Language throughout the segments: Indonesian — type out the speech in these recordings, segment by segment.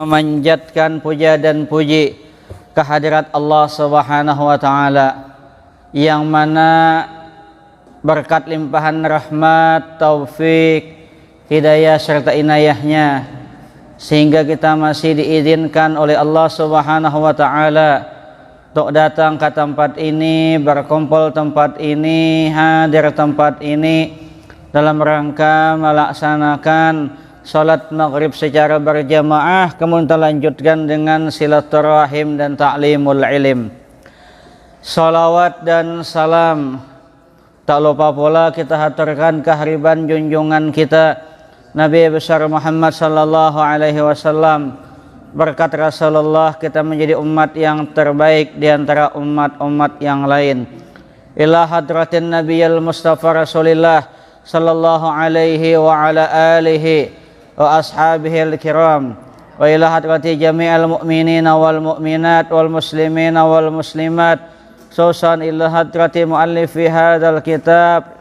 Memanjatkan puja dan puji kehadirat Allah Subhanahu wa taala yang mana berkat limpahan rahmat, taufik, hidayah serta inayahnya sehingga kita masih diizinkan oleh Allah Subhanahu wa taala untuk datang ke tempat ini, berkumpul tempat ini, hadir tempat ini dalam rangka melaksanakan salat maghrib secara berjamaah, kemudian kita lanjutkan dengan silaturahim dan ta'limul ilm. Salawat dan salam tak lupa pula kita haturkan kehariban junjungan kita Nabi besar Muhammad sallallahu alaihi wasallam. Berkat Rasulullah kita menjadi umat yang terbaik di antara umat-umat yang lain. Ila hadratin Nabiyil Mustafa Rasulillah sallallahu alaihi wa ala alihi wa ashabihil kiram wa ila hadrati jami'al mu'minina wal mu'minat wal muslimina wal muslimat khususan ila hadrati muallifi hadzal kitab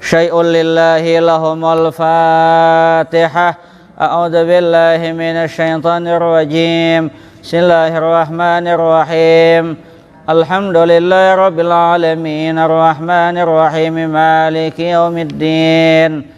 syai'un lillahi lahumul fatihah. A'udzu billahi minasy syaithanir rajim. Bismillahirrahmanirrahim. Alhamdulillahi rabbil alamin arrahmanir rahim maliki yaumiddin.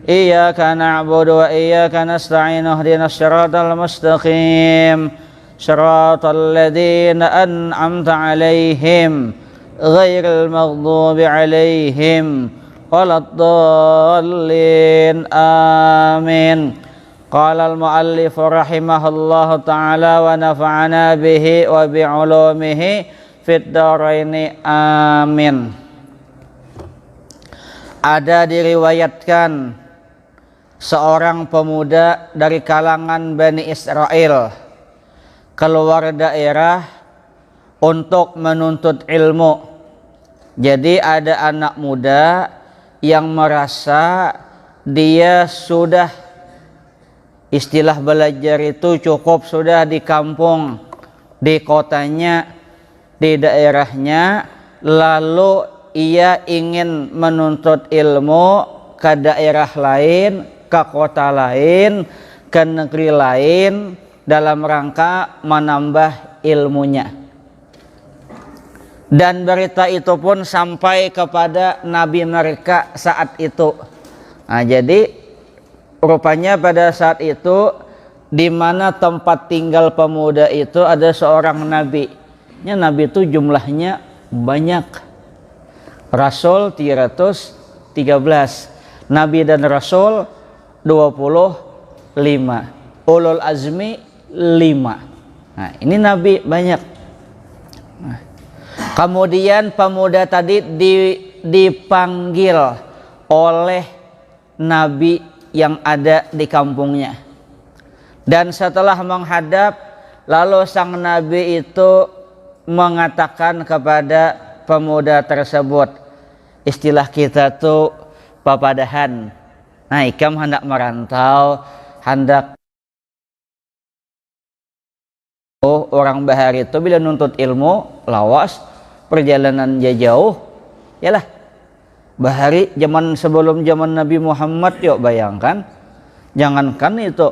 Iyyaka na'budu wa iyyaka nasta'in ihdinas siratal mustaqim siratal ladzina an'amta 'alaihim ghairil maghdubi 'alaihim waladdallin amin. Qala al-muallif rahimahullahu ta'ala wa nafa'ana bihi wa bi'ulumihi fid dharaini amin. Ada diriwayatkan seorang pemuda dari kalangan Bani Israel keluar daerah untuk menuntut ilmu. Jadi ada anak muda yang merasa dia sudah, istilah belajar itu cukup sudah di kampung, di kotanya, di daerahnya, lalu ia ingin menuntut ilmu ke daerah lain, ke kota lain, ke negeri lain dalam rangka menambah ilmunya. Dan berita itu pun sampai kepada nabi mereka saat itu. Nah, jadi rupanya pada saat itu di mana tempat tinggal pemuda itu ada seorang nabi. Nabi itu jumlahnya banyak. Rasul 313, nabi dan rasul 25, ulul azmi 5. Nah, ini nabi banyak. Nah, kemudian pemuda tadi dipanggil oleh nabi yang ada di kampungnya. Dan setelah menghadap, lalu sang nabi itu mengatakan kepada pemuda tersebut, istilah kita tuh papadahan. Nah, ikam hendak merantau, hendak orang bahari itu bila nuntut ilmu lawas perjalanan jauh, yalah bahari zaman sebelum zaman Nabi Muhammad. Yuk bayangkan, jangankan itu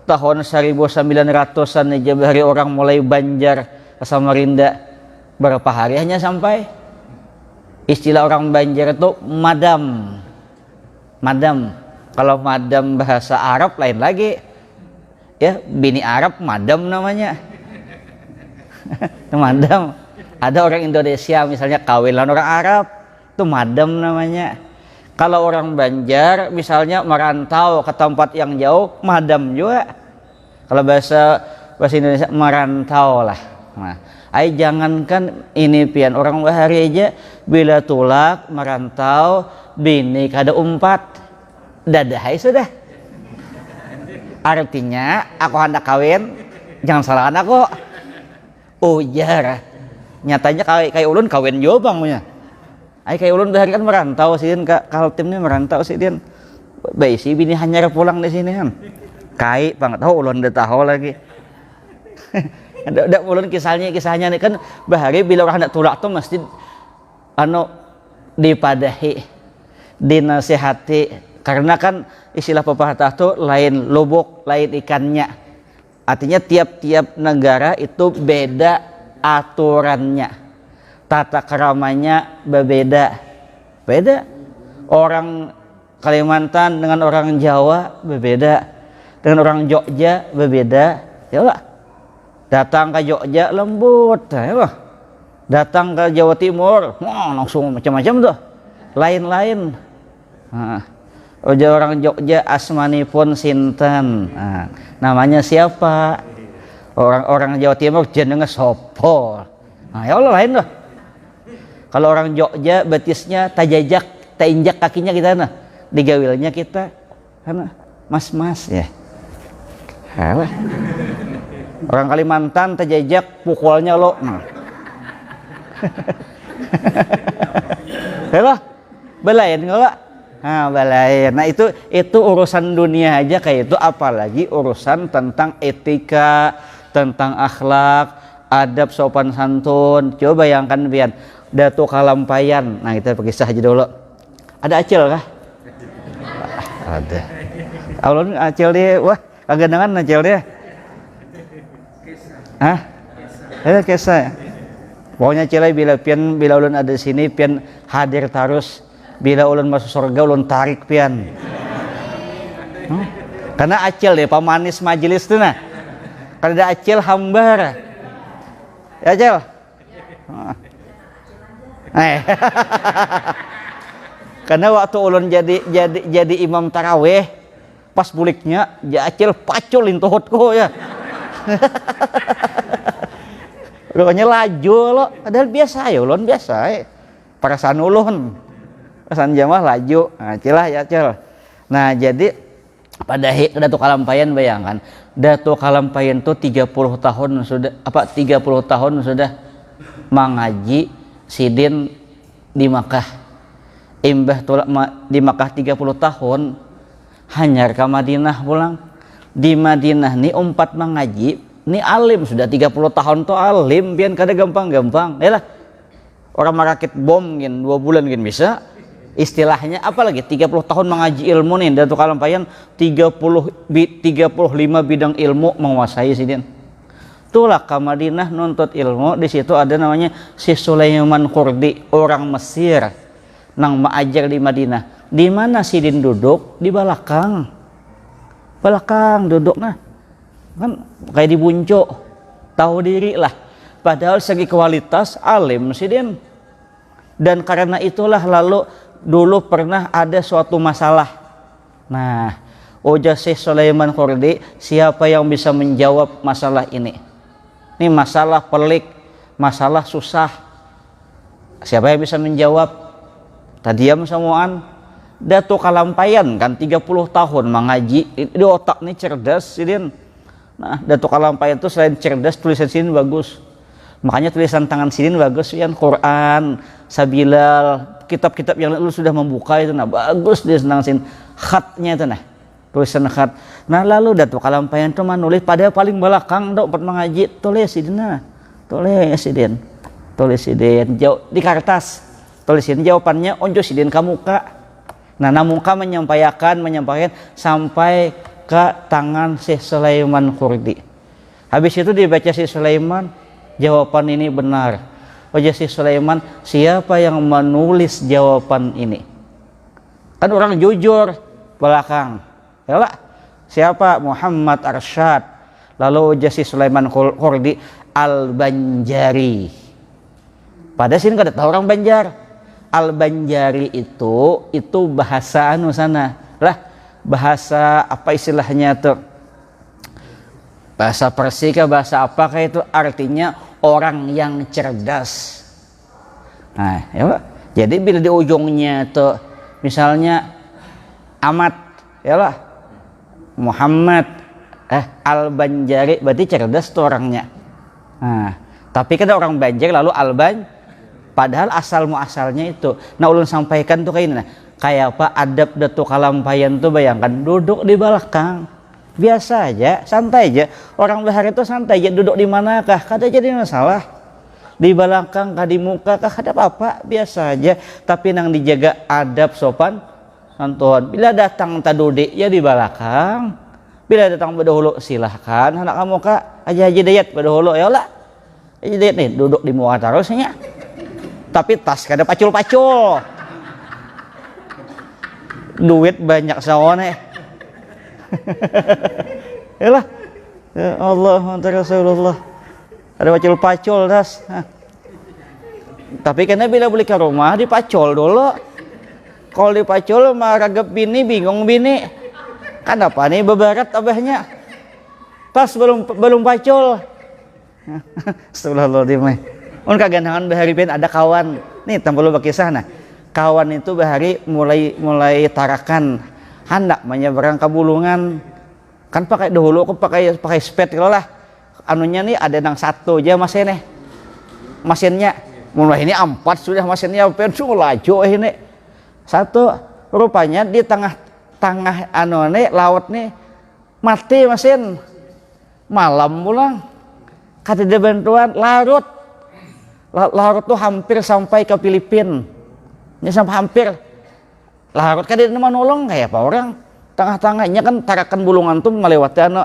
tahun 1900-an aja bahari orang mulai Banjar ke Samarinda, berapa hari hanya sampai. Istilah orang Banjar itu madam. Kalau madam bahasa Arab lain lagi. Ya, bini Arab madam namanya. Madam. Ada orang Indonesia misalnya kawinan orang Arab, itu madam namanya. Kalau orang Banjar misalnya merantau ke tempat yang jauh, madam juga. Kalau bahasa Indonesia merantau lah. Nah, jangankan ini pian orang bahari aja bila tulak merantau bini kada umpat dadahai sudah. Artinya aku hendak kawin, jangan salahkan aku. Ujar. Nyatanya kayak ulun kawin juga bangnya. Kayak ulun bahari kan merantau sih kan, kaltimnya merantau sih dia. Baik sih bini hanya pulang di sini kan. Kai banget tahu ulun udah tahu lagi. Ada ulun kisahnya nih kan bahari bila orang hendak tulak tuh mesti dipadahi, dinasihati Karena kan istilah pepatah tuh lain lubuk, lain ikannya. Artinya tiap-tiap negara itu beda aturannya. Tata keramanya berbeda. Beda. Orang Kalimantan dengan orang Jawa berbeda. Dengan orang Jogja berbeda. Ya lah. Datang ke Jogja lembut, ya lah. Datang ke Jawa Timur, wah langsung macam-macam tuh. Lain-lain. Nah, orang Jogja asmanipun sinten. Nah, namanya siapa? Orang Jawa Timur jenenge sopo. Nah, ya Allah lain loh. Kalau orang Jogja betisnya tajajak, tainjak kakinya kita nah. Digawilnya kita karena mas-mas ya. Halah. Orang Kalimantan tajajak pukulnya lo. Nah. Halah. Belain enggak? Nah, belain. Nah, itu urusan dunia aja kayak itu, apalagi urusan tentang etika, tentang akhlak, adab sopan santun. Coba bayangkan pian Datu Kalampayan. Nah, kita pergi saja dulu. Ada acil kah? Ada. Alun acil dia, wah, kagandangan acil dia. Hah? Ada kisah. Pokoknya cilai bila ulun ada di sini pian hadir terus. Bila ulun masuk surga ulun tarik pian. Karena acil deh pemanis majelis tuh nah. Kalau ada acil hambar. Ya acil. Karena waktu ulun jadi imam taraweh pas buliknya ya acil pacul intuhutku ya. Pokoknya laju lo, padahal biasa ya ulun biasa ya. Perasaan ulun. Perasaan jamaah laju. Nah, cilah ya cil. Nah, jadi pada Datu Kalampayan bayangkan, Datu Kalampayan tuh 30 tahun sudah mengaji sidin di Makkah. Imbah di Makkah 30 tahun hanyar ke Madinah pulang. Di Madinah nih umpat mengaji, nih alim sudah 30 tahun tuh alim, pian kada gampang-gampang. Yalah. Orang merakit bom gin 2 bulan gin bisa. Istilahnya apalagi 30 tahun mengaji ilmu nih Datu Kalampayan 35 bidang ilmu menguasai sidin. Itulah ke Madinah nuntut ilmu, di situ ada namanya si Sulaiman Khurdi, orang Mesir nang mengajar di Madinah. Di mana sidin duduk? Di belakang. Belakang duduk nah. Kan kayak di Bunco. Tahu diri lah. Padahal segi kualitas alim sidin. Dan karena itulah lalu dulu pernah ada suatu masalah. Nah, ujar Syekh Sulaiman Khurdi, siapa yang bisa menjawab masalah ini? Ini masalah pelik, masalah susah. Siapa yang bisa menjawab? Tadiam semuaan. Datu Kalampayan kan 30 tahun mengaji, di otak ini cerdas sidin. Nah, Datu Kalampayan itu selain cerdas, tulisan sidin bagus. Makanya tulisan tangan sidin bagus ya, Quran, Sabilal, kitab-kitab yang lu sudah membuka itu nah bagus dia senang sin khatnya itu nah tulisan khat. Nah lalu Datu Kalampayan itu menulis pada paling belakang dok buat mengaji tulis sidin nah tulis sidin jauh di kertas tulisin jawabannya onjo sidin ke muka. Nah muka menyampaikan sampai ke tangan Syekh Sulaiman Khurdi. Habis itu dibaca Syekh Sulaiman, jawaban ini benar. Wajah Syekh Sulaiman, siapa yang menulis jawaban ini? Kan orang jujur belakang. Yalah, siapa? Muhammad Arsyad. Lalu wajah Syekh Sulaiman Khurdi, Al-Banjari. Padahal sini kada tahu orang Banjar. Al-Banjari itu bahasa anu sana. Lah, bahasa apa istilahnya tuh? Bahasa Persika, bahasa apa kayak itu artinya orang yang cerdas. Nah, ya Pak. Jadi bila di ujungnya tuh misalnya Ahmad, ya lah, Muhammad, Al-Banjari berarti cerdas tuh orangnya. Nah, tapi kan orang Banjar lalu padahal asal muasalnya itu. Nah, ulun sampaikan tuh kayak ini, nah, kayak apa adab Datu Kalampayan tuh bayangkan duduk di belakang. Biasa aja, santai aja. Orang Bahar itu santai aja, duduk di manakah? Kada jadi masalah. Di belakang, kah di muka, kah kada apa-apa, biasa aja. Tapi nang dijaga adab sopan nonton. Bila datang tadudi ya di belakang. Bila datang berdahulu silahkan. Anak kamu kak Haji Dayat berdahulu ya lah. Haji Dayat nih duduk di muka terusnya. Tapi tas kada pacul-pacul. Duit banyak sawane. Yalah. Ya Allah, Rasulullah. Ada pacul-pacul tas. Tapi karena bila beli ke rumah dipacul dulu. Kalau dipacul mah ragap bini bingung bini. Kan apa nih bebarat abahnya. Tas belum pacul. Astagfirullahaladzim. Un kagandangan bahari pin ada kawan. Nih tampil lu bakisah nah. Kawan itu bahari mulai tarakan hendak menyeberang ke Bulungan. Kan pakai dahulu aku pakai sped kalau lah. Anunya nih ada yang satu aja mesinnya mulai ini 4 sudah mesinnya pensu laju ini satu rupanya di tengah anu nih laut nih mati mesin malam pulang kata dia bantuan larut tuh hampir sampai ke Filipina ya sampai hampir larut kan dia mau nolong kayak apa orang tengah-tengahnya kan tarakan Bulungan tuh melewati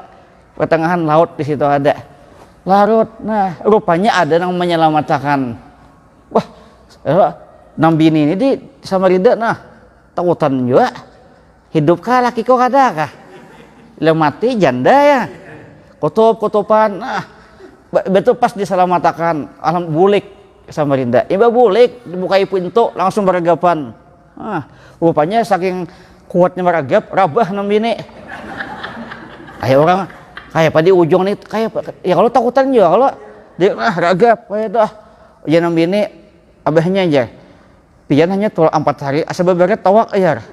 pertengahan laut di situ ada larut. Nah rupanya ada yang menyelamatkan. Wah nambini ini di Samarinda nah takutan juga hidup kah laki kok ada kah mati janda ya kutupan nah betul pas diselamatkan alam bulik Samarinda iba bulik dibukai pintu langsung beragapan. Nah rupanya saking kuatnya meragap rabah nambini kayak orang kayak pada ujung nih kayak ya kalau takutan juga kalau dia ragap kayak dah jangan bini abahnya aja pian hanya tol 4 hari asa beberat tawak ayar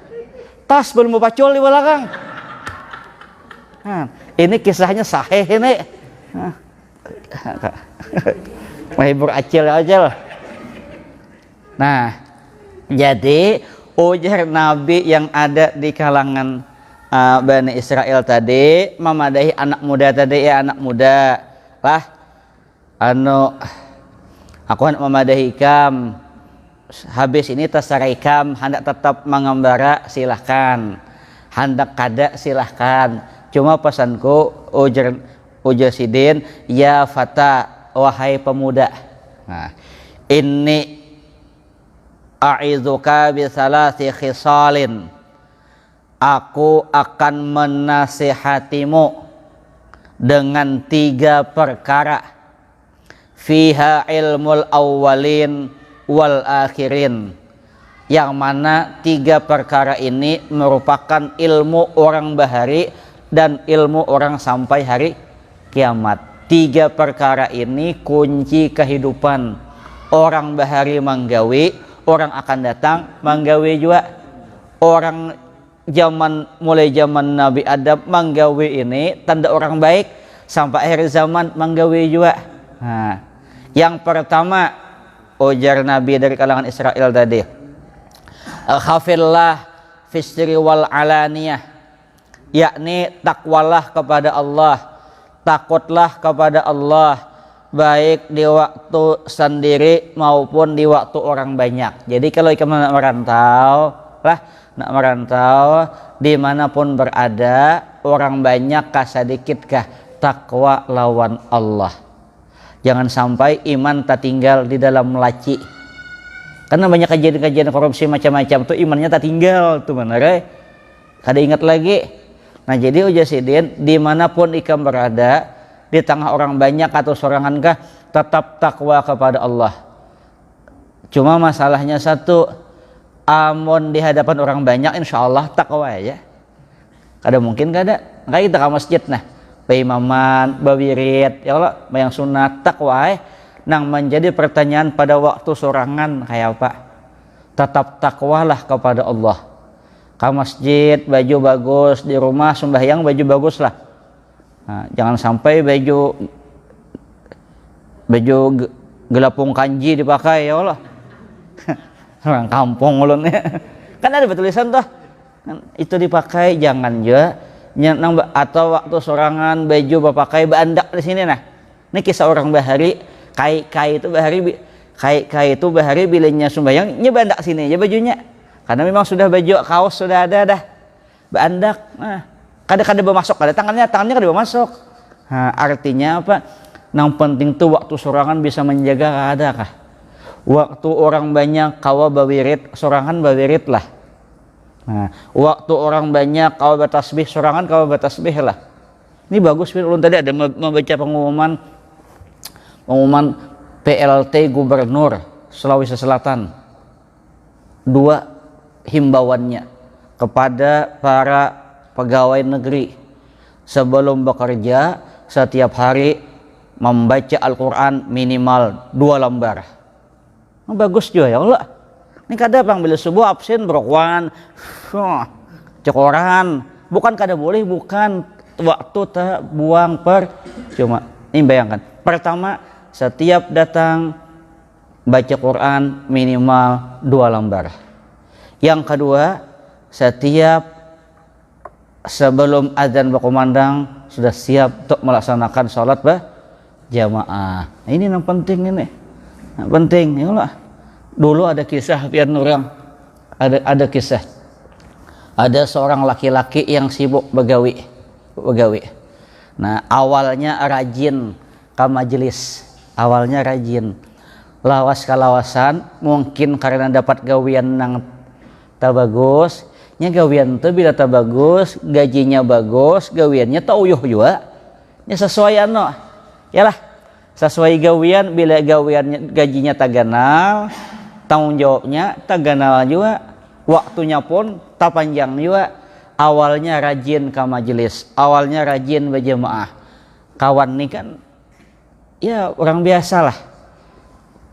tas belum pacul di belakang. Nah, ini kisahnya sahih ini. Menghibur acil. Nah jadi ujar Nabi yang ada di kalangan Bani Israel tadi memadahi anak muda tadi ya anak muda lah aku hendak memadahi ikam habis ini tasara ikam hendak tetap mengembara silahkan hendak kada silahkan cuma pesanku ujar Sidin ya fata wahai pemuda nah ini a'idzuka bi salasi khisalin aku akan menasihatimu dengan 3 perkara fiha ilmul awwalin wal akhirin yang mana 3 perkara ini merupakan ilmu orang bahari dan ilmu orang sampai hari kiamat. 3 perkara ini kunci kehidupan orang bahari manggawi orang akan datang manggawi juga orang mulai zaman Nabi Adam manggawi ini tanda orang baik sampai akhir zaman manggawi juga. Nah, yang pertama ujar Nabi dari kalangan Israel tadi khafillah fisri wal alaniyah yakni takwalah kepada Allah takutlah kepada Allah baik di waktu sendiri maupun di waktu orang banyak. Jadi kalau kamu nak merantau dimanapun berada orang banyak kah sedikit kah takwa lawan Allah jangan sampai iman tak tinggal di dalam laci karena banyak kejadian-kejadian korupsi macam-macam tuh imannya tak tinggal tuh bener kada ingat lagi. Nah jadi ujar Sidin dimanapun ikam berada di tengah orang banyak atau sorangan kah tetap takwa kepada Allah. Cuma masalahnya satu amun di hadapan orang banyak insya Allah takwa ya kada mungkin kada kayak kita ke masjid nah baimaman bawirid ya Allah bayang sunat takwa nang menjadi pertanyaan pada waktu sorangan kayak apa tetap takwalah kepada Allah ke masjid baju bagus di rumah sembahyang baju bagus lah nah, jangan sampai baju gelapung kanji dipakai ya Allah orang kampung ulunnya kan ada tulisan tuh itu dipakai jangan juga atau waktu sorangan baju pakai bandak di sini nah ini kisah orang bahari kai itu bahari bilanya sembahyang nyebandak sini aja bajunya karena memang sudah baju kaos sudah ada dah bandak. Nah, kada bermasuk, kada tangannya kada bermasuk. Nah, artinya apa? Yang penting tuh waktu sorangan bisa menjaga kada kah? Waktu orang banyak kawa bawirid, sorangan bawirid lah. Nah, waktu orang banyak kawa bertasbih, sorangan kawa bertasbih lah. Ini bagus, ulun tadi ada membaca pengumuman PLT Gubernur Sulawesi Selatan. 2 himbauannya kepada para pegawai negeri sebelum bekerja setiap hari membaca Al-Quran minimal 2 lembar. Bagus juga ya Allah. Ini kada bang bila subuh absen berokwan, cekoran, bukan kada boleh, bukan waktu tak buang cuma. Ini bayangkan. Pertama, setiap datang baca Quran minimal 2 lembar. Yang kedua, setiap sebelum azan berkumandang sudah siap untuk melaksanakan sholat berjamaah. Ini yang penting ini. Yang penting ya Allah. Dulu ada kisah pian orang, ada kisah. Ada seorang laki-laki yang sibuk begawi. Nah, awalnya rajin ke majelis. Awalnya rajin. Lawas kalawasan mungkin karena dapat gawian nang tak bagus. Nya gawian tuh bila tak bagus, gajinya bagus, gawiannya tak uyuh juga. Nya sesuai ano. Yalah, sesuai gawian, bila gawiannya gajinya tak ganal, tanggung jawabnya tak ganal juga, waktunya pun tak panjang juga. Awalnya rajin ke majelis, awalnya rajin berjamaah. Kawan nih kan ya orang biasa lah.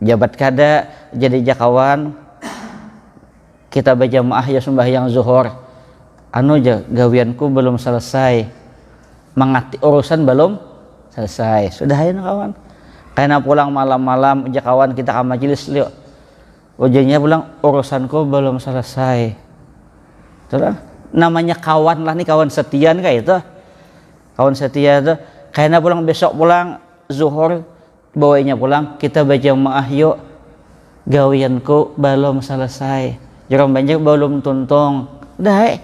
Jabat kada jadi jakawan, kita berjamaah ya sembahyang zuhur, anu aja gawianku belum selesai, mengati urusan belum selesai, sudah ya kawan. Karena pulang malam-malam aja kawan kita ke majelis liuk, ujiannya pulang urusanku belum selesai. Terus namanya kawan lah nih, kawan setia nih kayak itu, kawan setia itu. Karena pulang besok pulang zuhur, bawainya pulang kita berjamaah yuk, gawianku belum selesai. Jarang banyak belum tuntung. Udah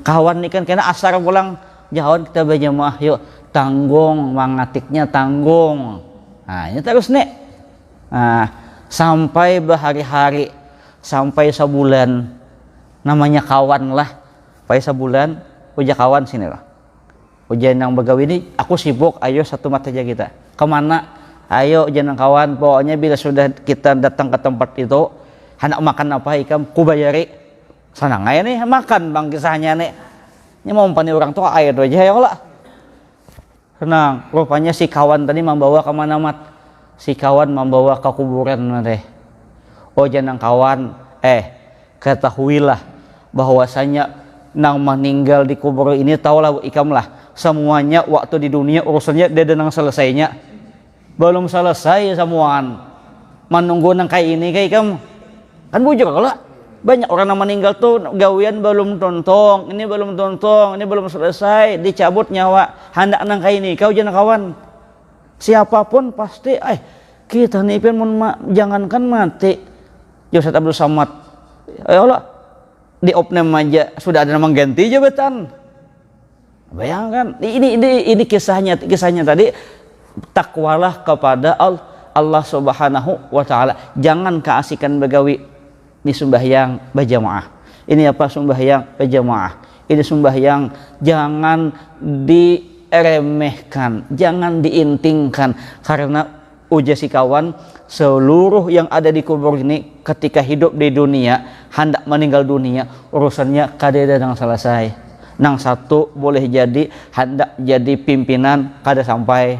kawan nih kan kena asar pulang jauh kita berjamaah yuk, tanggung mangatiknya tanggung. Nah ini terus nih. Nah, sampai berhari-hari, sampai sebulan, namanya kawan lah. Sampai sebulan, uja kawan sini lah. Ujian yang begawi ini aku sibuk, ayo satu mata aja kita. Kemana? Ayo jangan kawan. Pokoknya bila sudah kita datang ke tempat itu, hendak makan apa ikam ku bayari sana nggak nih makan bang kisahnya nih ini mau umpani orang tua air aja ya Allah. Senang rupanya si kawan tadi membawa kemana mat, si kawan membawa ke kuburan teh. Oh jangan kawan, ketahuilah bahwasanya nang meninggal di kubur ini taulah ikam lah semuanya waktu di dunia urusannya dia nang selesainya belum selesai semuaan menunggu nang kayak ini kayak kamu kan bujur kalau banyak orang yang meninggal tuh gawian belum tontong, ini belum tontong, ini belum selesai, dicabut nyawa, hendak nang kayak ini kau jangan kawan siapapun pasti kita nih jangankan mati Ustaz Abdul Samad ya Allah di opname aja sudah ada nama ganti jabatan. Bayangkan ini kisahnya tadi, takwalah kepada Allah Subhanahu wa taala. Jangan keasikan begawi di sembahyang berjamaah. Ini apa sembahyang berjamaah? Ini sembahyang jangan diremehkan, jangan diintingkan, karena uja si kawan seluruh yang ada di kubur ini ketika hidup di dunia hendak meninggal dunia urusannya kada yang selesai. Nang satu boleh jadi hendak jadi pimpinan kada sampai,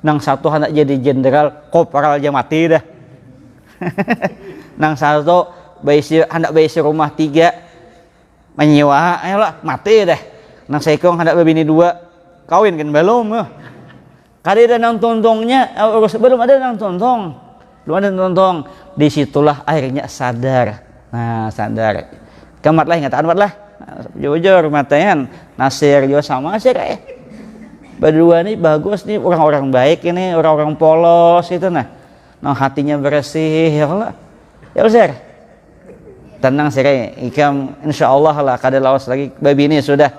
nang satu hendak jadi jenderal kopral aja mati dah. Nang satu hendak baisi rumah 3 menyewa ayolah mati dah. Nang sekong hendak berbini 2 kawin kan belum. Kada ada nang tontongnya, belum ada nang tontong. Belum ada tontong. Disitulah akhirnya sadar. Nah, sadar. Kamat lah ingatan mat lah. Jujur matayan Nasir juga sama sih berdua nih bagus nih, orang-orang baik ini, orang-orang polos itu nah hatinya bersih ya Allah. Ya Ustaz. tenang sih ikam insyaallah lah kada lawas lagi babi ini sudah.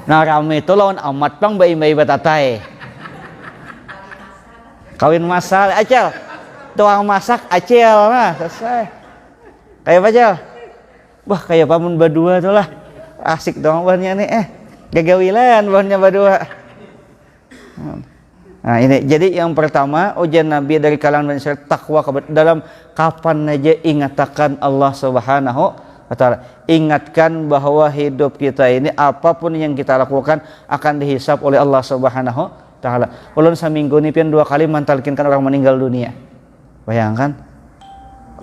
Nah rame itu lawan amat bang bayi-bayi batatai. Kawin masal acel. Tuang masak acel mah selesai. Kayak apa acel? Wah kayak pamun berdua tuh lah. Asik dong bahannya nih gagawilan bahannya berdua. Nah ini jadi yang pertama ujian Nabi dari kalangan manusia takwa dalam kapan aja ingatakan Allah Subhanahu wa taala, ingatkan bahwa hidup kita ini apapun yang kita lakukan akan dihisap oleh Allah Subhanahu wa taala. Ulun seminggu ini pian 2 kali mantalkinkan orang meninggal dunia. Bayangkan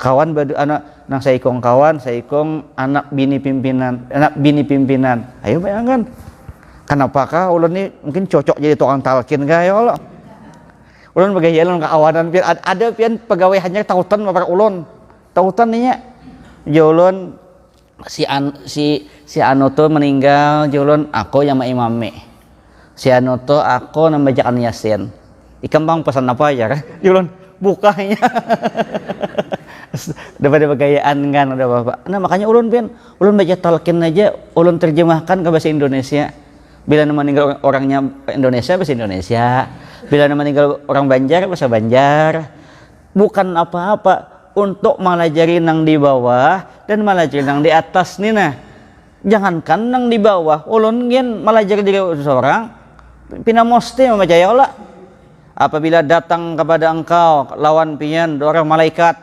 kawan anak nang saikong kawan saikong anak bini pimpinan. Ayo bayangkan kenapakah ulun ini mungkin cocok jadi tukang talkin kah ya Allah. Ulun bagaimana keawanan pian ada pian pegawai hanya tautan para ulun tautan nya ulun si anu tuh meninggal ulun aku yang imame si anu tuh aku nama bacaan yasin ikam bang pesan apa aja kan ulun bukanya daripada bagayaan kan udah bapak. Nah makanya ulun baca talqin aja ulun terjemahkan ke bahasa Indonesia. Bila nama meninggal orangnya Indonesia bahasa Indonesia, bila nama meninggal orang Banjar bahasa Banjar. Bukan apa-apa untuk malajari nang di bawah dan malajari nang di atas nih nah. Jangankan nang di bawah, ulun gen malajari diri seorang pinamosti membaca ya Allah. Apabila datang kepada engkau lawan pian orang malaikat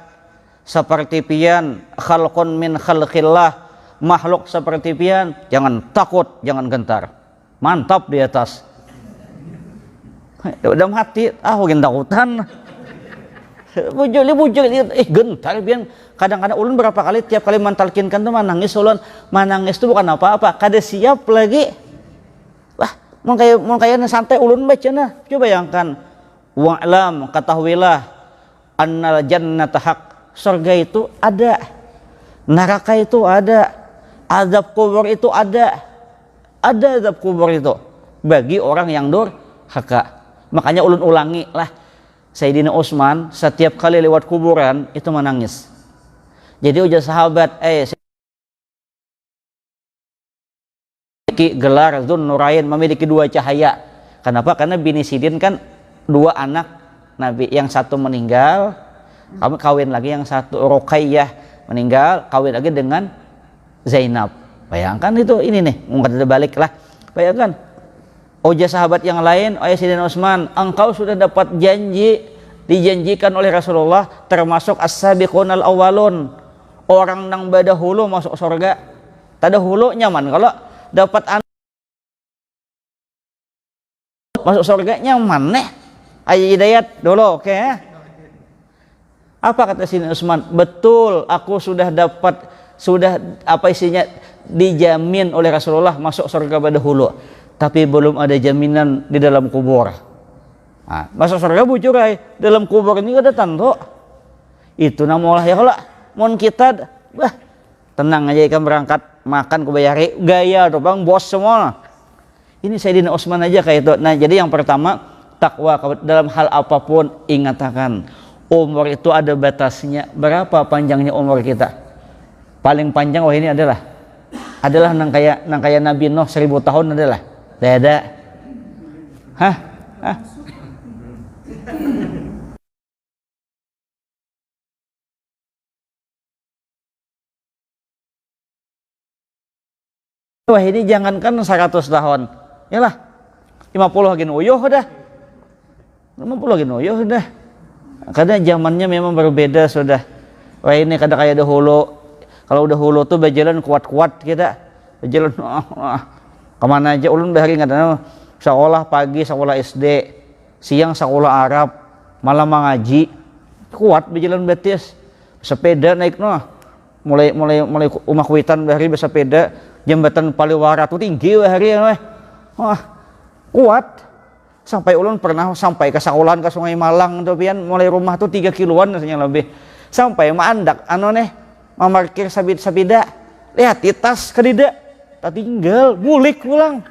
seperti pian khalqun min khalqillah, makhluk seperti pian, jangan takut, jangan gentar. Mantap di atas. Dalam hati, mungkin takutan. Bujur gentar pian. Kadang-kadang ulun berapa kali tiap kali mantalkinkan tuh manangis ulun. Manangis itu bukan apa-apa, kada siap lagi. Wah, mau kayak santai ulun baca nah. Coba bayangkan. Wa'lam ketahuilah annal jannata haq. Surga itu ada. Neraka itu ada. Azab kubur itu ada. Ada azab kubur itu bagi orang yang durhaka. Makanya ulun ulangi lah, Sayyidina Utsman setiap kali lewat kuburan itu menangis. Jadi ujar sahabat, gelar Dzun Nurain, memiliki 2 cahaya. Kenapa? Karena bini Sidin kan 2 anak Nabi, yang satu meninggal, kawin lagi yang satu Ruqayyah meninggal, kawin lagi dengan Zainab. Bayangkan itu ini nih, mungkin balik lah. Bayangkan, ujar sahabat yang lain, Sayyidina Utsman, engkau sudah dapat dijanjikan oleh Rasulullah termasuk as-sabiqunal awwalun, orang nang badahulu masuk surga. Tadahulu nyaman kalau dapat masuk surga nyaman nih. Ayo hidayat dulu, oke ya. Apa kata Sayyidina Utsman? Betul, aku sudah dapat apa isinya dijamin oleh Rasulullah masuk surga pada hulu, tapi belum ada jaminan di dalam kubur. Nah, masuk surga bujurai dalam kubur ini ada tentu. Itu namulah ya kalau mon kita tenang aja ikan berangkat makan kubayari gaya tuh bang bos semua. Ini Sayyidina Utsman aja kayak itu. Nah jadi yang pertama takwa dalam hal apapun ingatakan umur itu ada batasnya. Berapa panjangnya umur kita? Paling panjang ini adalah nang kaya Nabi Nuh 1000 tahun adalah. Tidak ada. Hah? Wah ini jangankan 100 tahun. Yalah. 50 lagi uyuh dah. 50 lagi uyuh dah. Karena zamannya memang berbeda sudah. Wah ini kada kayak dahulu. Kalau udah hulu tuh berjalan kuat-kuat kita berjalan kemana aja ulun bahari ngadana sekolah pagi sekolah SD, siang sekolah Arab, malam mengaji, kuat berjalan betis, sepeda naik mulai umah kuitan bahari bersepeda jembatan Paliwara tuh tinggi bahari kuat sampai ulun pernah sampai ke sekolahan ke Sungai Malang tuh pian mulai rumah tuh 3 kiloan rasanya lebih sampai mandak memarkir sabida lihat di tas kedida tak tinggal bulik pulang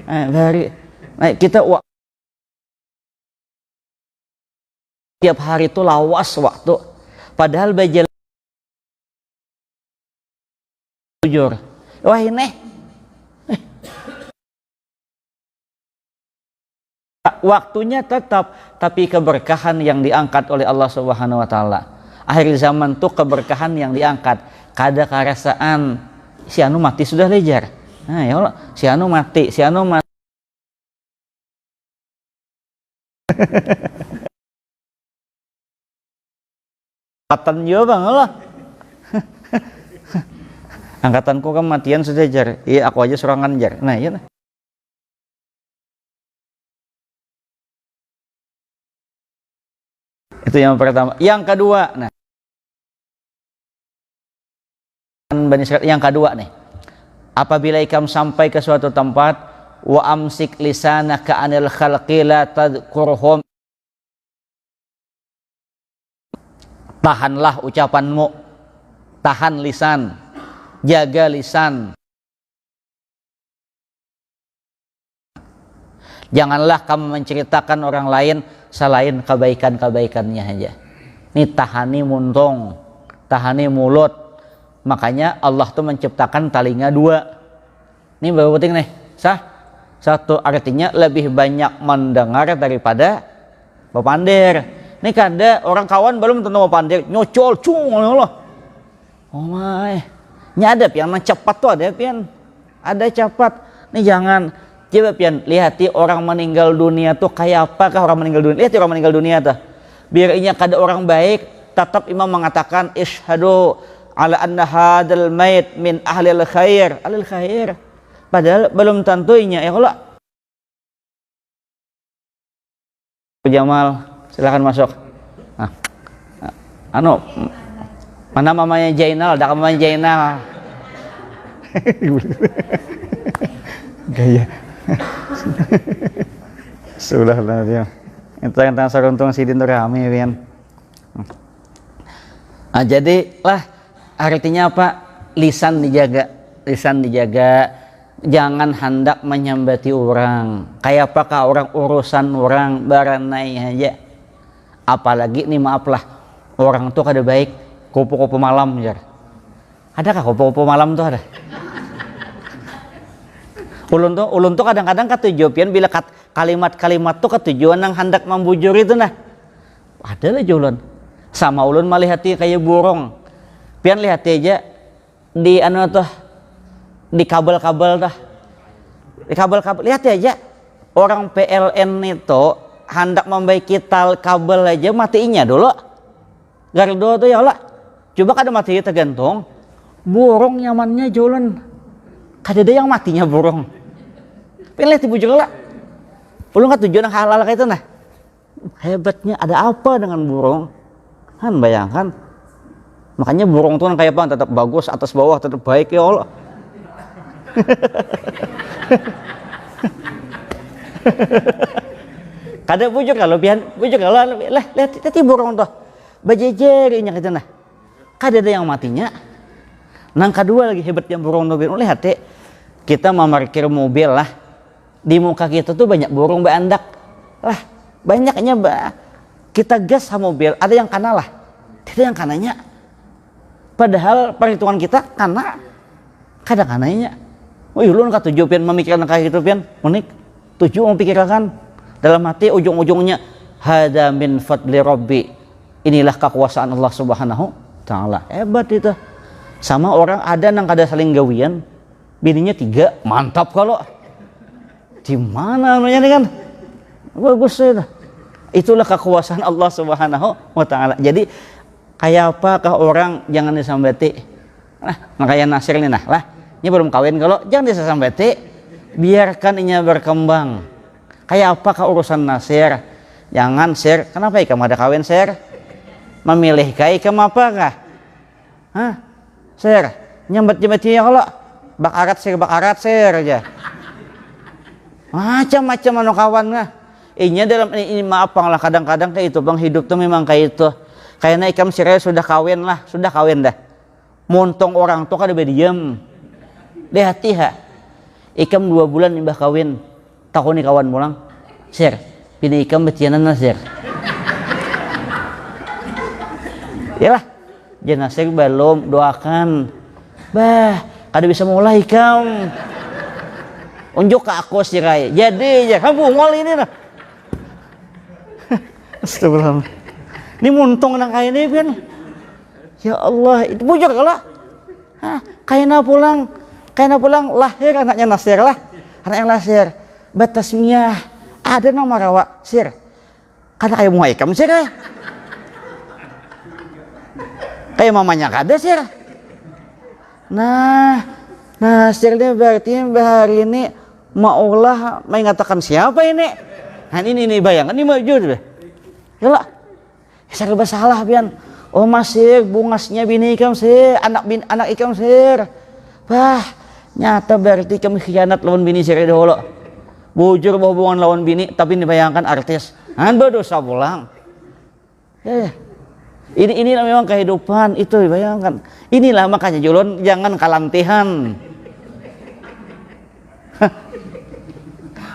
dari nah, kita tiap hari itu lawas waktu, padahal baja jujur. Wah ini waktunya tetap, tapi keberkahan yang diangkat oleh Allah Subhanahu wa taala. Akhir zaman tuh keberkahan yang diangkat. Kada karasaan si anu mati sudah lejar. Nah ya Allah, si anu mati, si anu mati. Angkatan juga bang Allah. Angkatanku kematian sudah jar. Iya aku aja serangan jar. Nah iya. Itu yang pertama. Yang kedua, nah Bani Israil yang kedua nih. Apabila ikam sampai ke suatu tempat, wa amsik lisanaka anil khalqi la tadhkurhum. Tahanlah ucapanmu, tahan lisan, jaga lisan. Janganlah kamu menceritakan orang lain selain kebaikan-kebaikannya aja. Ini tahani muntung, tahani mulut. Makanya Allah tuh menciptakan talinga dua. Ini baru penting nih. Satu artinya lebih banyak mendengar daripada bepandir. Ini kada orang kawan belum tentu bepandir, nyocol cung Allah. Oh my. Ini ada pian cepat tuh ada pian. Ada cepat. Ini jangan. Coba pian lihati orang meninggal dunia tuh kayak apakah orang meninggal dunia? Lihat orang meninggal dunia tuh. Biar inya kada orang baik, tetap imam mengatakan isyhadu ala anna hadal mayit min ahlil khair, ahlil khair. Padahal belum tentunya ya Allah. Jamal, silakan masuk. Nah, anu mana mamanya Jainal? Dak mamanya Jainal. Gaya. Sudah lah dia. Itu yang saruntung sidin tuh rame pian. Nah, jadi lah artinya apa? Lisan dijaga, lisan dijaga. Jangan hendak menyambati orang. Kayak apakah orang urusan orang baranai aja. Apalagi nih maaflah orang tuh kada baik kupu-kupu malam jar. Adakah kupu-kupu malam tuh ada? Ulun tuh kadang-kadang ketujuan bila kalimat-kalimat tuh ketujuan yang hendak membujur itu nah. Ada lah ulun. Sama ulun malihati kayak burung. Pian lihat aja di anu tuh di kabel-kabel dah. Di kabel-kabel lihat aja orang PLN itu hendak membaiki tal kabel aja matiin dulu. Gardo tuh ya Allah. Coba kada mati tergantung. Burung nyamannya jualan. Kada ada yang matinya burung. Pilih tipu juga lah. Belum kan tujuan yang halal kayak itu nah. Hebatnya ada apa dengan burung? Han bayangkan. Makanya burung tuh kayak apa? Tetap bagus atas bawah tetap baik ya Allah. Kada pujuk kalau pian pujuk kalau lah lihat tadi burung tuh bajejerinya gitu nah. Kada ada yang matinya. Nang kedua lagi hebatnya burung tuh lihat deh. Kita memarkir mobil lah di muka kita tuh banyak burung berandak lah banyaknya kita gas sama mobil ada yang kana lah tidak yang kananya padahal perhitungan kita kana kada kananya. Wih lu nggak tujuh pian memikirkan kayak gitu pian unik tujuh memikirkan dalam hati ujung-ujungnya hada min fadli rabbi inilah kekuasaan Allah Subhanahu taala. Hebat itu. Sama orang ada nang kada saling gawian bininya 3 mantap kalau di mana anunya nih kan bagus ya. Itulah kekuasaan Allah Subhanahu wa taala. Jadi kayak apakah orang jangan disambati. Nah, makanya Nasir ini nah lah ini belum kawin kalau jangan disambati. Biarkan ini berkembang. Kayak apakah urusan Nasir? Jangan Sir, kenapa ikam ada kawin Sir? Memilih kai ikam apakah? Hah? Sir, nyambat-nyambatnya kalau bakarat Sir aja. Macam-macam anu kawan nah. Inya dalam ini maaf lah kadang-kadang kayak itu bang hidup tuh memang kayak itu. Kayaknya ikam Sir sudah kawin dah. Montong orang tuh kada berdiam. Lihat ha. Ikam 2 bulan imbah kawin. Takuni kawan mulang. Sir, pilih ikam betianan Sir. Yalah, jenazah belum doakan. Bah, kada bisa mulai kam. Unjuk ke aku sih Rai. Jadi ya kamu ngol ini nah. Astagfirullah. Ini muntung nang kayak ini kan. Ya Allah, itu bujur kalau. Kayaknya pulang lahir anaknya Nasir lah. Anak yang Nasir. Batasmiyah. Ada nama rawa Sir. Karena kayak muai kamu Sir. Kayak mamanya kada Sir. Nah Sir ini berarti hari ini maulah mengatakan siapa ini? Nah ini bayangan ini maju deh. Yalah. Serba salah pian. Oh masih bungasnya bini ikam Sir, anak ikam Sir. Bah, nyata berarti kami khianat lawan bini Sir dahulu. Bujur hubungan lawan bini tapi dibayangkan artis. Berdosa pulang. Ya. Inilah memang kehidupan itu bayangkan. Inilah makanya Julon jangan kalantihan.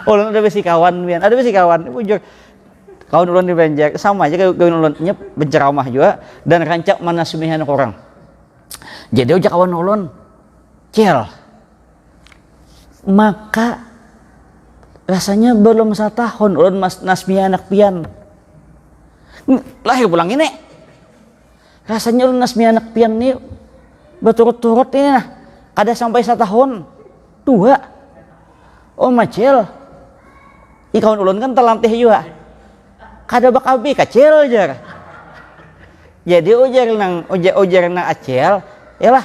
Ulun ada besi kawan pian, ada besi kawan. Bujur. Kawan ulun di Banjar sama aja kayak ulun nyep benceramah juga dan rancak manasmihan orang. Jadi ujak kawan ulun cel. Maka rasanya belum 1 tahun ulun nasmihan anak pian. Lahir pulang ini. Rasanya ulun nasmihan anak pian nih berturut-turut ini nah. Kada sampai 1 tahun. 2. Oh macel. Kawan ulun kan telantih juga. Kada bakabi kecil aja. Jadi ujar nang acel, yalah.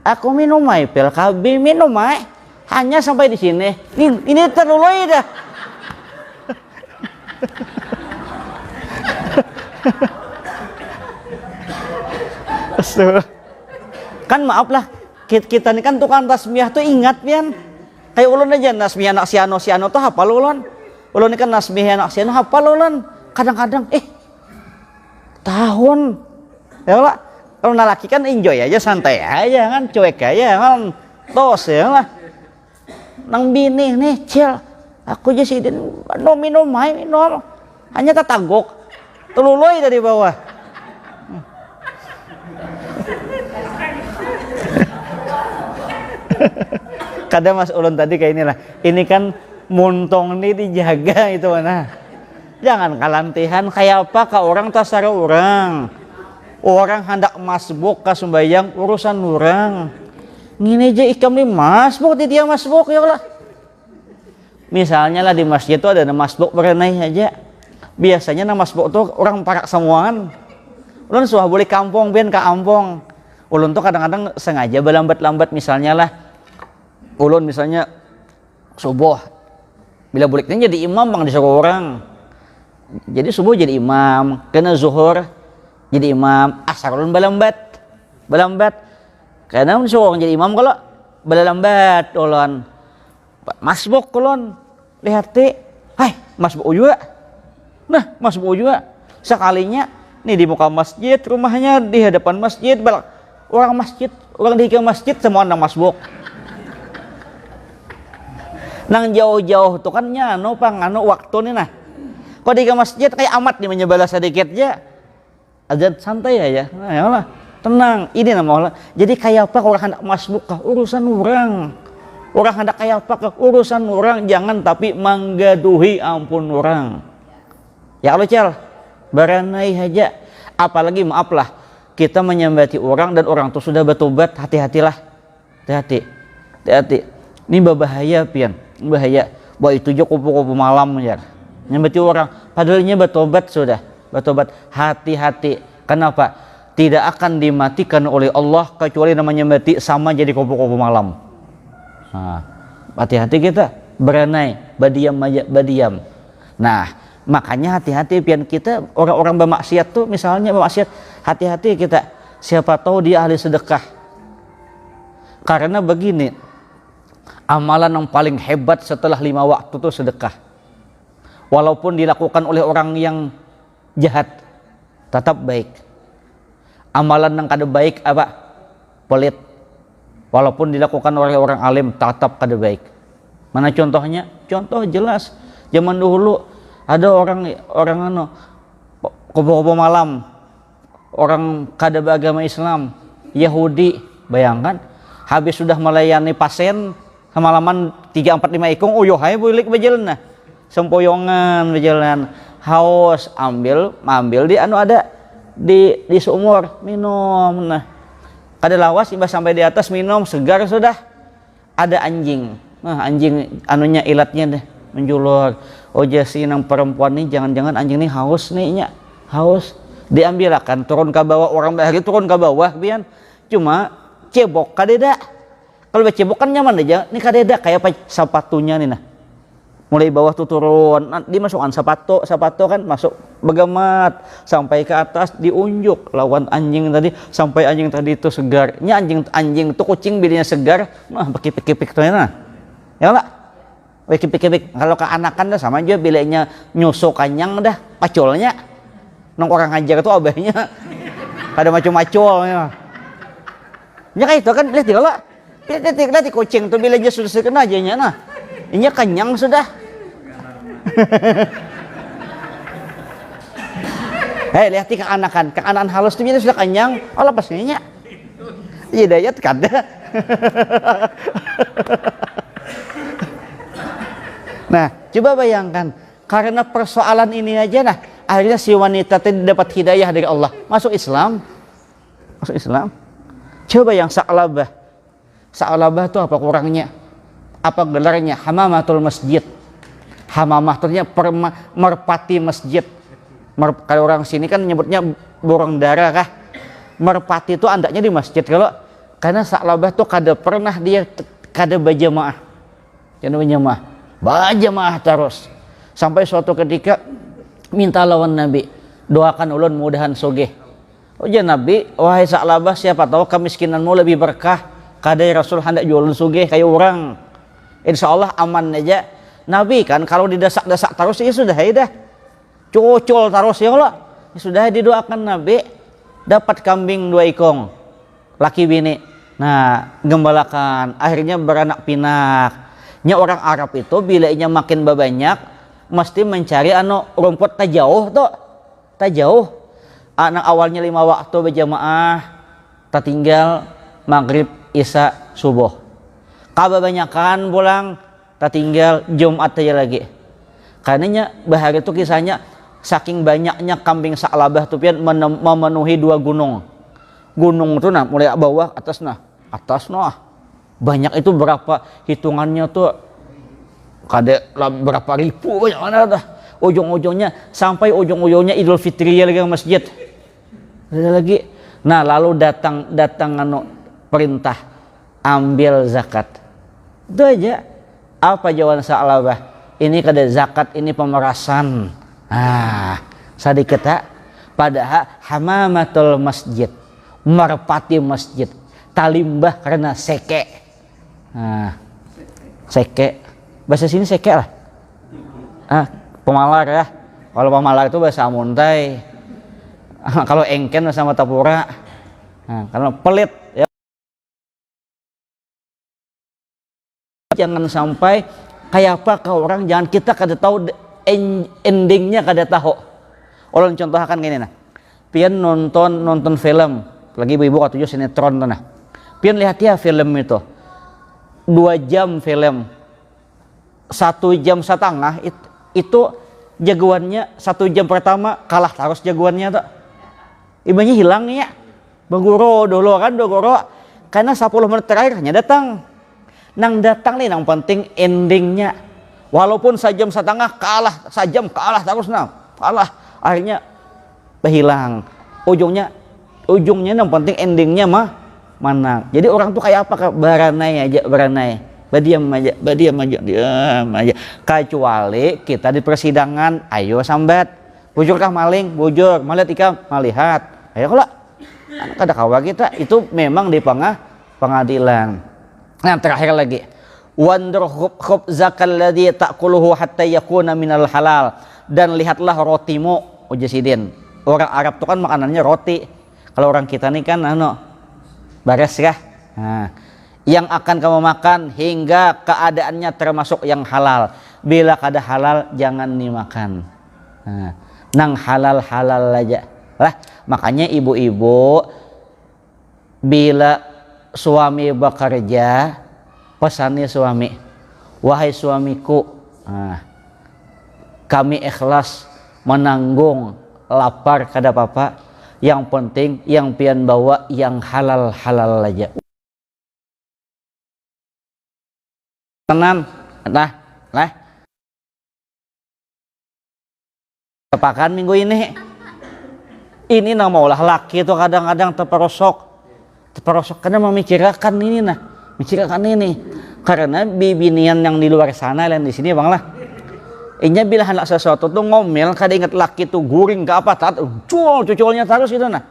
Aku minum mai pil kabi minum mai. Hanya sampai di sini. Ini terlalu dah. Kan maaf lah. Kita ini kan tukang tasbih tuh ingat pian. Kayak ulun aja nasbih anak siano tuh hafal ulun. Ulun ini kan nasbih anak siano hafal ulun. Kadang-kadang tahun. Ya lah. Kalau laki kan enjoy aja, santai aja kan, cuek aja kan. Tos ya lah. Nang bini nih, cil. Aku aja sih minum. Hanya tatagok. Teluloy dari bawah. Kadang Mas Ulun tadi kayak inilah. Ini kan muntong nih dijaga itu nah. Jangan kalantihan kayak apa ke orang tasara orang. Orang hendak masbuk ke sembayang urusan orang. Ngini aja ikam nih masbuk di dia masbuk ya Allah. Misalnya lah di masjid itu ada masbuk berenai aja. Biasanya nama masbuk tuh orang parak semuaan. Ulun suah boleh kampung biar ke kampung. Ulun tuh kadang-kadang sengaja berlambat-lambat misalnya lah. Ulun misalnya subuh. Bila buliknya jadi imam bang disuruh orang. Jadi subuh jadi imam, kena zuhur jadi imam, asar ulun balambat. Karena disuruh jadi imam kalau balambat ulun. Masbuk ulun lihat hai masbuk juga. Nah, masbuk juga. Sekalinya nih di muka masjid, rumahnya di hadapan masjid, orang di masjid semua nang masbuk. Nang jauh-jauh tuh kan nyano pangano waktu nih nah. Kok di masjid kayak amat nih menyebala sedikit aja. Aja santai aja. Nah, ya Allah, tenang. Ini nama Allah. Jadi kayak apa orang hendak masbuk kah urusan orang. Orang hendak kayak apa kah urusan orang, jangan tapi menggaduhi ampun orang. Ya Allah cel, beranai aja. Apalagi maaflah kita menyambati orang dan orang itu sudah bertobat, hati-hatilah. Hati-hati. Ini berbahaya pian. Bahaya. Bahwa itu juga kupu-kupu malam ya. Nyambati orang padahalnya bertobat sudah. Bertobat. Hati-hati. Kenapa? Tidak akan dimatikan oleh Allah kecuali namanya mati sama jadi kupu-kupu malam. Nah, hati-hati kita. Beranai, badiam. Nah, makanya hati-hati pian kita orang-orang bermaksiat tuh misalnya bermaksiat, hati-hati kita. Siapa tahu dia ahli sedekah. Karena begini, amalan yang paling hebat setelah 5 waktu itu sedekah. Walaupun dilakukan oleh orang yang jahat, tetap baik. Amalan yang kada baik apa? Pelit. Walaupun dilakukan oleh orang alim, tetap kada baik. Mana contohnya? Contoh jelas. Zaman dulu ada orang kupu-kupu malam orang kada beragama Islam, Yahudi, bayangkan habis sudah melayani pasien semalaman 3, 4, 5 ikung, oh yohai bulik berjalan nah, sempoyongan berjalan, haus, ambil di anu ada di sumur minum, nah kada lawas imbas sampai di atas minum segar sudah ada anjing, nah anjing anunya ilatnya deh menjulur, oh jasi nang perempuan nih jangan-jangan anjing nih haus nih nya, haus, diambil akan turun ke bawah, orang bahari turun ke bawah bian, cuma cebok kadeda, kalau cebok kan nyaman aja, nih kadeda kayak apa sepatunya nih nah, mulai bawah tuh turun, dimasukkan sepatu kan masuk begamat sampai ke atas diunjuk lawan anjing tadi, sampai anjing tadi itu segar, nya anjing tuh kucing bilinya segar, mah kipik-kipik tuh nah, ya lah. Kipik-kipik kalau keanakan dah sama aja bilanya nyusu kanyang dah pacolnya nong orang ngajar tuh abahnya ada macam-macam ya kayak itu kan lihat lihat kucing tuh bilanya sudah sekena aja nya nah ini kenyang sudah lihat keanakan halus tuh sudah kenyang oh lepasnya iya dayat kada nah, coba bayangkan karena persoalan ini aja nah, akhirnya si wanita tadi dapat hidayah dari Allah, masuk Islam. Coba yang Sa'labah itu apa kurangnya? Apa gelarnya? Hamamatul masjid. Hamamah artinya merpati masjid. Kalau orang sini kan nyebutnya burung dara kah? Merpati itu andaknya di masjid kalau karena Sa'labah tuh kada pernah dia kada berjamaah. Berjamaah terus sampai suatu ketika minta lawan Nabi, doakan ulun mudahan sugih. Oh ya Nabi, wahai Sa'labah, siapa tahu kemiskinanmu lebih berkah, kadai Rasul hendak jualan sugih kayak orang, insya Allah aman aja. Nabi kan kalau didesak-desak terus ya sudah dah cucul terus ya Allah, ya sudah didoakan Nabi dapat kambing 2 ekong laki bini, nah gembalakan akhirnya beranak pinak. Nya orang Arab itu bilanya makin banyak mesti mencari rumput tajauh anak awalnya 5 waktu berjamaah tertinggal maghrib isya subuh kebanyakan pulang tertinggal Jumat aja lagi karenanya bahari itu kisahnya saking banyaknya kambing Sa'labah tuh pian memenuhi 2 gunung itu nah mulai bawah atas nah banyak itu berapa hitungannya tuh kada berapa ribu banyak mana dah ujung-ujungnya sampai ujung-ujungnya Idul Fitri lagi ke masjid ada lagi. Nah lalu datang perintah ambil zakat itu aja. Apa jawaban Sa'labah? Ini kada zakat, ini pemerasan. Sedikit tak padahal hamamatul masjid merpati masjid talimbah karena seke. Seke bahasa sini seke lah, pemalar ya. Kalau pemalar itu bahasa Amuntai. Kalau engken sama Tapura. Kalau pelit ya. Jangan sampai kayak apa ke orang, jangan kita kada tahu endingnya kada tahu. Orang contohkan gini nah, pian nonton film, lagi ibu-ibu katuju sinetron tuh nah. Pian lihat ya film itu 2 jam film 1,5 jam itu jagoannya 1 jam pertama kalah terus jagoannya tuh ibanya hilang ya baguro dulu kan karena 10 menit terakhirnya datang nih yang penting endingnya walaupun 1,5 jam kalah terus kalah akhirnya hilang ujungnya yang penting endingnya mana. Jadi orang tuh kayak apa? Beranai diam aja. Kecuali kita di persidangan, ayo sambat, bujurkah maling, bujur, melihat ikam, melihat. Ayo kalau kada kawa kita itu memang di pengadilan. Nah terakhir lagi, wandur khubzakal ladzi ta'kuluhu hatta yakuna minal halal, dan lihatlah rotimu ujasidin. Orang Arab tuh kan makanannya roti. Kalau orang kita nih kan bares kah? Yang akan kamu makan hingga keadaannya termasuk yang halal. Bila kada halal jangan dimakan. Nang halal aja lah. Makanya ibu-ibu bila suami bekerja, pesannya suami, wahai suamiku, kami ikhlas menanggung lapar kada apa-apa, yang penting yang pian bawa yang halal-halal aja. Tenan, nah, kepakan minggu ini nah maulah laki itu kadang-kadang terperosok karena memikirkan ini karena bibinian yang di luar sana dan di sini bang lah. Inya bila hendak sesuatu tuh ngomel, kada ingat laki tuh guring ke apa, cucolnya terus itu nah.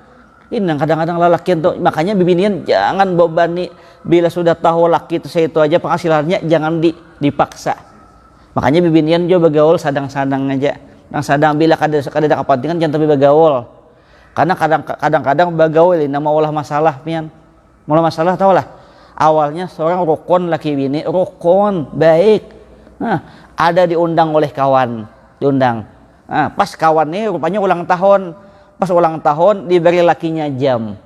Ini kadang-kadang laki itu, makanya bibinian jangan bebani bila sudah tahu laki itu saya itu aja penghasilannya jangan dipaksa. Makanya bibinian juga bergaul sadang-sadang aja. Yang sadang bila kada ada kepentingan jangan tapi bergaul. Karena kadang-kadang bergaul ini nama olah masalah pian. Mula masalah tau lah. Awalnya seorang rukun laki bini, rukun baik. Nah, ada diundang oleh kawan, diundang. Nah, pas kawan nih rupanya ulang tahun. Pas ulang tahun diberi lakinya jam.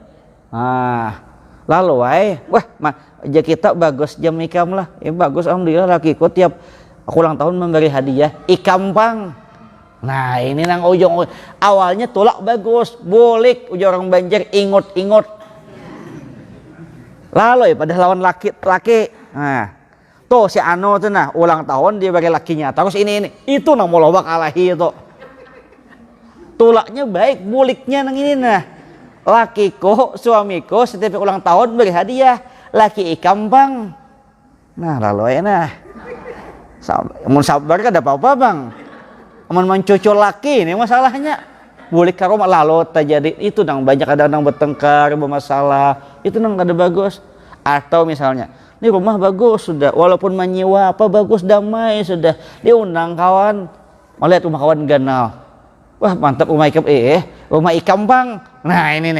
Nah, lalu wah aja kita bagus jam ikam lah. Bagus alhamdulillah lakiku tiap aku ulang tahun memberi hadiah ikam pang. Nah ini nang ujung awalnya tolak bagus, bolik ujung orang Banjar ingot. Lalu pada lawan laki. Nah, tuh si Ano tuh nah ulang tahun dia bagi lakinya. Terus ini itu nang mau lobak alahi itu. Tulaknya baik, boliknya nang ini nah. Lakiku, suamiku setiap ulang tahun beri hadiah, laki ikam bang. Nah lalu nah. Mun sabar kada apa-apa bang. Aman mencucul laki ini masalahnya boleh karo lalu terjadi itu nang banyak kadang-kadang bertengkar bermasalah itu nang kada bagus. Atau misalnya ini rumah bagus sudah walaupun menyewa apa bagus damai sudah diundang kawan melihat rumah kawan ganal wah mantap rumah ikam bang. Nah ini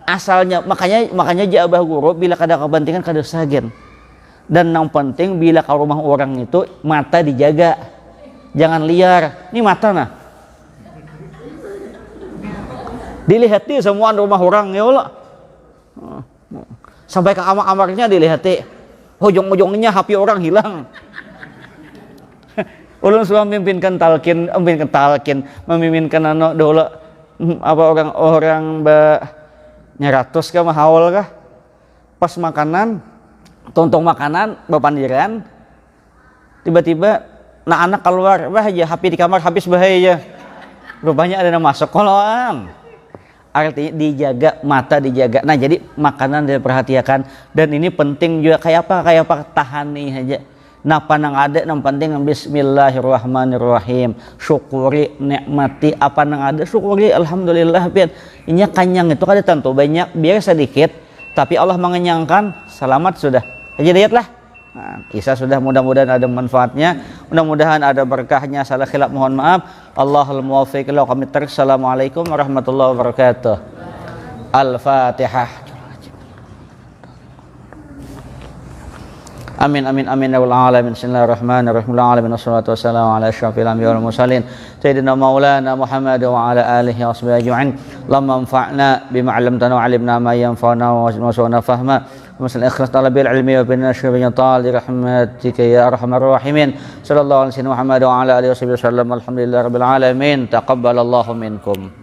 asalnya makanya jabah guru bila kada kepentingan kada sagen dan yang penting bila ke rumah orang itu mata dijaga. Jangan liar, ini mata nah. Dilihati semua rumah orang ya Allah. Sampai ke kamar-kamarnya dilihati. Ujung-ujungnya HP orang hilang. Ulun sudah memimpinkan talkin, memimpinkan dulu apa orang nyeratus kah mahawal kah? Pas makanan, tontong makanan, bapandiran, tiba-tiba nah anak keluar, wah aja HP di kamar habis bahaya. Rupanya ada yang masuk kolong. Artinya dijaga, mata dijaga. Nah jadi makanan diperhatikan dan ini penting juga kayak apa tahani aja. Napa nang ada yang penting bismillahirrahmanirrahim. Syukuri nikmati apa nang ada syukuri alhamdulillah pian. Inya kanyang itu kada tentu banyak biar sedikit tapi Allah mengenyangkan selamat sudah. Aja lihatlah. Nah, kisah sudah mudah-mudahan ada manfaatnya, mudah-mudahan ada berkahnya. Salah khilaf mohon maaf. Allahul muwaffiq. Assalamualaikum warahmatullahi wabarakatuh. Al-Fatihah. Amin amin amin ya rabbal alamin. Bismillahirrahmanirrahim. Alamin wassalatu wassalamu ala asyrafil anbiya'i wal mursalin sayyidina maulana Muhammad wa ala alihi washabihi ajma'in. Allahumma anfa'na bima 'allamtana wa 'allimna ma yanfa'una wa zidna fahma. Masal ikhlas talabil ilmi wa bin nashr bi ta'ali rahmatika ya arhamar rahimin. Sallallahu alaihi Muhammad wa ala alihi wasallam. Alhamdulillahirabbil alamin. Taqabbalallahu minkum.